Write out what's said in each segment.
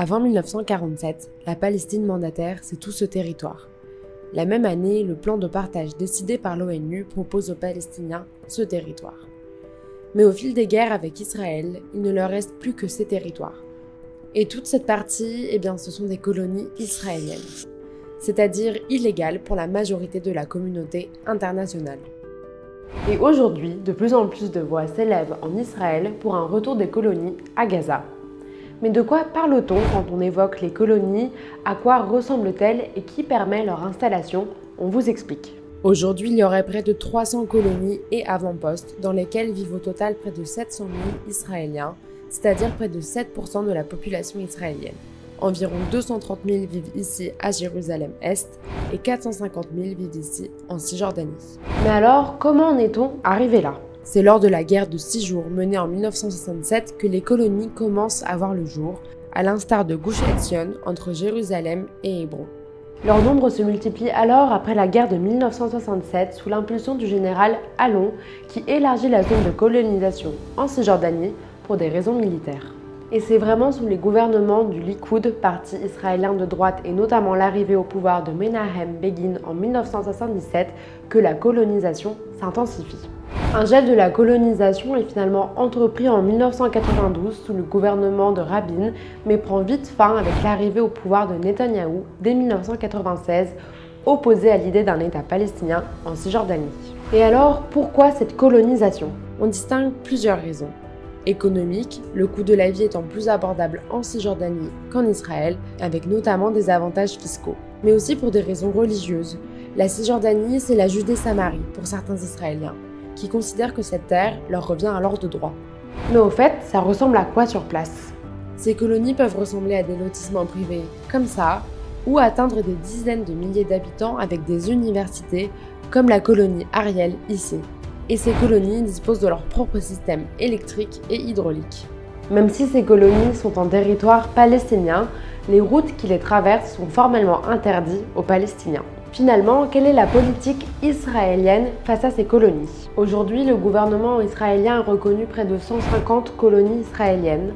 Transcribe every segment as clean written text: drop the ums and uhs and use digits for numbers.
Avant 1947, la Palestine mandataire, c'est tout ce territoire. La même année, le plan de partage décidé par l'ONU propose aux Palestiniens ce territoire. Mais au fil des guerres avec Israël, il ne leur reste plus que ces territoires. Et toute cette partie, ce sont des colonies israéliennes, c'est-à-dire illégales pour la majorité de la communauté internationale. Et aujourd'hui, de plus en plus de voix s'élèvent en Israël pour un retour des colonies à Gaza. Mais de quoi parle-t-on quand on évoque les colonies? À quoi ressemblent-elles et qui permet leur installation? On vous explique. Aujourd'hui, il y aurait près de 300 colonies et avant-postes dans lesquels vivent au total près de 700 000 Israéliens, c'est-à-dire près de 7% de la population israélienne. Environ 230 000 vivent ici à Jérusalem-Est et 450 000 vivent ici en Cisjordanie. Mais alors, comment en est-on arrivé là? C'est lors de la guerre de 6 jours menée en 1967 que les colonies commencent à voir le jour, à l'instar de Gush Etzion entre Jérusalem et Hébron. Leur nombre se multiplie alors après la guerre de 1967 sous l'impulsion du général Allon qui élargit la zone de colonisation en Cisjordanie pour des raisons militaires. Et c'est vraiment sous les gouvernements du Likoud, parti israélien de droite et notamment l'arrivée au pouvoir de Menahem Begin en 1977 que la colonisation s'intensifie. Un gel de la colonisation est finalement entrepris en 1992 sous le gouvernement de Rabin, mais prend vite fin avec l'arrivée au pouvoir de Netanyahou dès 1996, opposé à l'idée d'un État palestinien en Cisjordanie. Et alors, pourquoi cette colonisation? On distingue plusieurs raisons. Économique, le coût de la vie étant plus abordable en Cisjordanie qu'en Israël, avec notamment des avantages fiscaux. Mais aussi pour des raisons religieuses. La Cisjordanie, c'est la Judée-Samarie pour certains Israéliens, qui considèrent que cette terre leur revient alors de droit. Mais au fait, ça ressemble à quoi sur place? Ces colonies peuvent ressembler à des lotissements privés, comme ça, ou atteindre des dizaines de milliers d'habitants avec des universités, comme la colonie Ariel ici. Et ces colonies disposent de leur propre système électrique et hydraulique. Même si ces colonies sont en territoire palestinien, les routes qui les traversent sont formellement interdites aux Palestiniens. Finalement, quelle est la politique israélienne face à ces colonies? Aujourd'hui, le gouvernement israélien a reconnu près de 150 colonies israéliennes.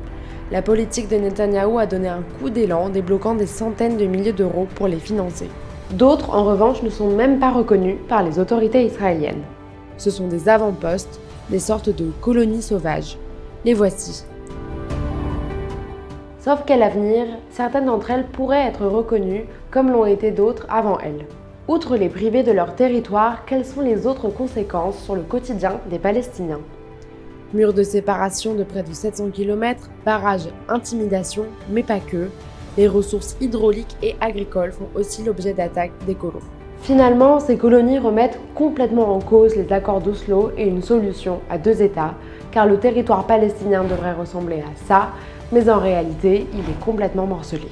La politique de Netanyahou a donné un coup d'élan, débloquant des centaines de milliers d'euros pour les financer. D'autres, en revanche, ne sont même pas reconnus par les autorités israéliennes. Ce sont des avant-postes, des sortes de colonies sauvages. Les voici. Sauf qu'à l'avenir, certaines d'entre elles pourraient être reconnues, comme l'ont été d'autres avant elles. Outre les priver de leur territoire, quelles sont les autres conséquences sur le quotidien des Palestiniens? Murs de séparation de près de 700 km, barrages, intimidation, mais pas que. Les ressources hydrauliques et agricoles font aussi l'objet d'attaques des colons. Finalement, ces colonies remettent complètement en cause les accords d'Oslo et une solution à 2 États, car le territoire palestinien devrait ressembler à ça, mais en réalité, il est complètement morcelé.